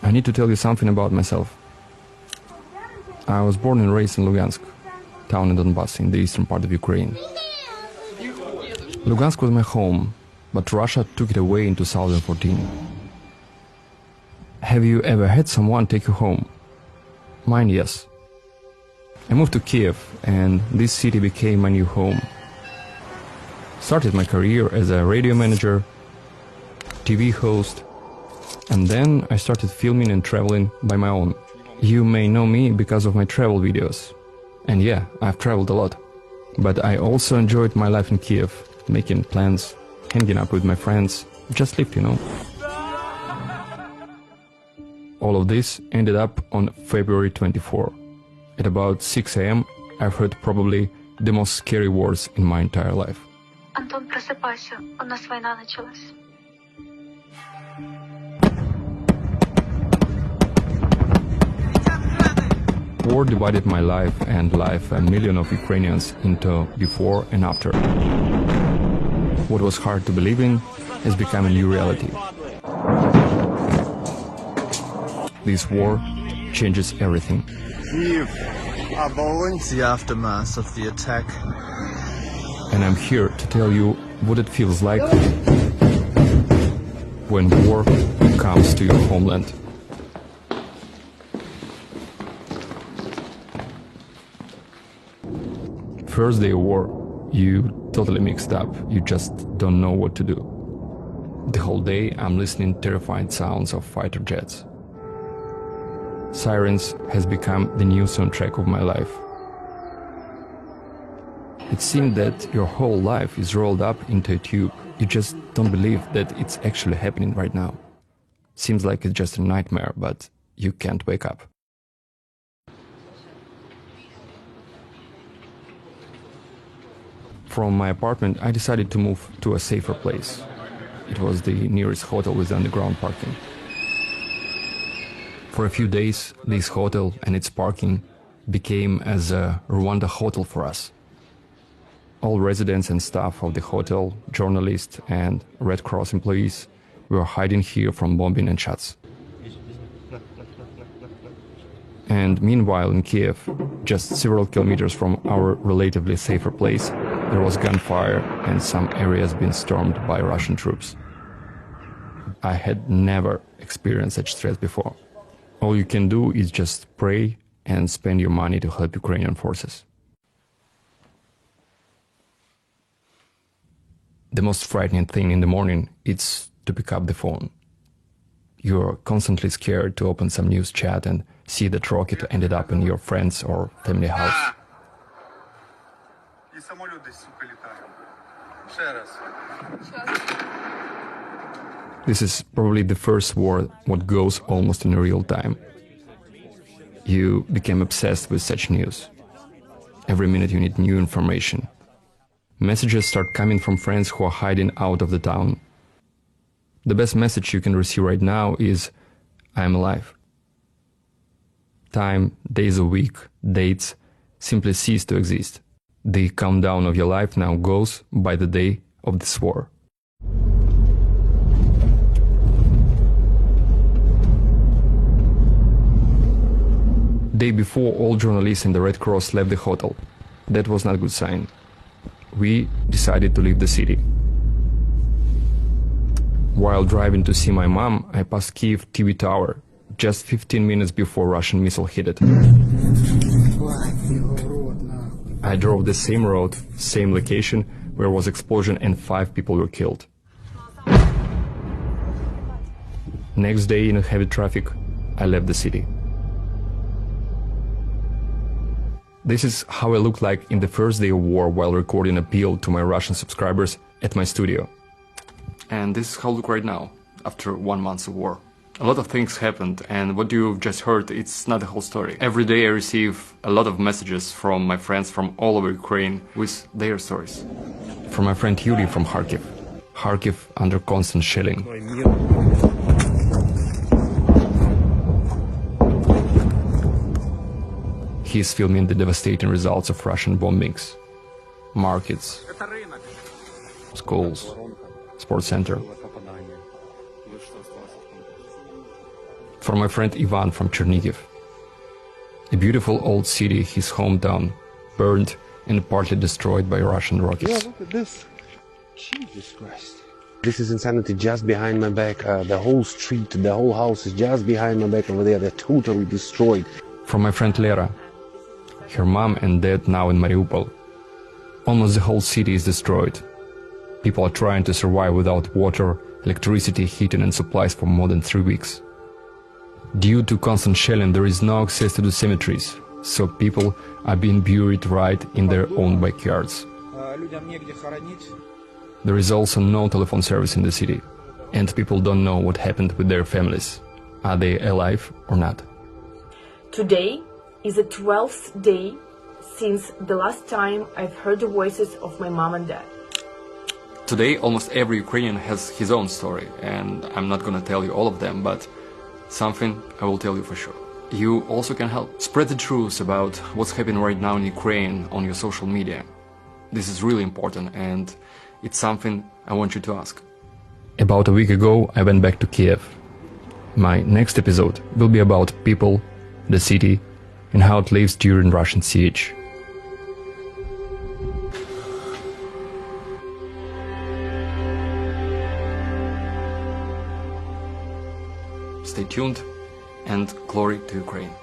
I need to tell you something about myself. I was born and raised in Lugansk, town in Donbass, in the eastern part of Ukraine. Lugansk was my home, but Russia took it away in 2014. Have you ever had someone take you home? Mine, yes. I moved to Kiev, and this city became my new home. Started my career as a radio manager, TV host, and then I started filming and traveling by my own. You may know me because of my travel videos. And yeah, I've traveled a lot. But I also enjoyed my life in Kiev, making plans, hanging out with my friends, just lived, you know. All of this ended up on February 24. At about 6 a.m., I've heard probably the most scary words in my entire life. Anton, просыпайся, у нас война началась. War divided my life and life a million of Ukrainians into before and after. What was hard to believe in has become a new reality. This war changes everything. The aftermath of the attack. And I'm here to tell you what it feels like when war comes to your homeland. First day of war, you totally mixed up. You just don't know what to do. The whole day I'm listening terrifying sounds of fighter jets. Sirens has become the new soundtrack of my life. It seems that your whole life is rolled up into a tube. You just don't believe that it's actually happening right now. Seems like it's just a nightmare, but you can't wake up. From my apartment, I decided to move to a safer place. It was the nearest hotel with underground parking. For a few days, this hotel and its parking became as a Rwanda hotel for us. All residents and staff of the hotel, journalists and Red Cross employees were hiding here from bombing and shots. And meanwhile in Kiev, just several kilometers from our relatively safer place, there was gunfire and some areas being stormed by Russian troops. I had never experienced such stress before. All you can do is just pray and spend your money to help Ukrainian forces. The most frightening thing in the morning is to pick up the phone. You're constantly scared to open some news chat and see that rocket ended up in your friend's or family house. This is probably the first war what goes almost in real time. You became obsessed with such news. Every minute you need new information. Messages start coming from friends who are hiding out of the town. The best message you can receive right now is, I'm alive. Time, days a week, dates simply cease to exist. The countdown of your life now goes by the day of this war. Day before, all journalists in the Red Cross left the hotel. That was not a good sign. We decided to leave the city. While driving to see my mom, I passed Kiev TV tower, just 15 minutes before Russian missile hit it. I drove the same road, same location, where was explosion and 5 people were killed. Next day, in heavy traffic, I left the city. This is how I looked like in the first day of war while recording an appeal to my Russian subscribers at my studio. And this is how I look right now, after 1 month of war. A lot of things happened, and what you've just heard, it's not the whole story. Every day I receive a lot of messages from my friends from all over Ukraine with their stories. From my friend Yuri from Kharkiv. Kharkiv under constant shelling. He's filming the devastating results of Russian bombings. Markets, schools, sports center. from my friend Ivan from Chernihiv. A beautiful old city, his hometown, burned and partly destroyed by Russian rockets. Yeah, look at this. Jesus Christ. This is insanity just behind my back. The whole street, the whole house is just behind my back over there. They're totally destroyed. From my friend Lera. Her mom and dad now in Mariupol. Almost the whole city is destroyed. People are trying to survive without water, electricity, heating and supplies for more than 3 weeks. Due to constant shelling, there is no access to the cemeteries, so people are being buried right in their own backyards. There is also no telephone service in the city, and people don't know what happened with their families. Are they alive or not? Today is the 12th day since the last time I've heard the voices of my mom and dad. Today, almost every Ukrainian has his own story, and I'm not gonna tell you all of them, but something I will tell you for sure. You also can help. Spread the truth about what's happening right now in Ukraine on your social media. This is really important, and it's something I want you to ask. About a week ago, I went back to Kiev. My next episode will be about people, the city, and how it lives during Russian siege. Stay tuned, and glory to Ukraine.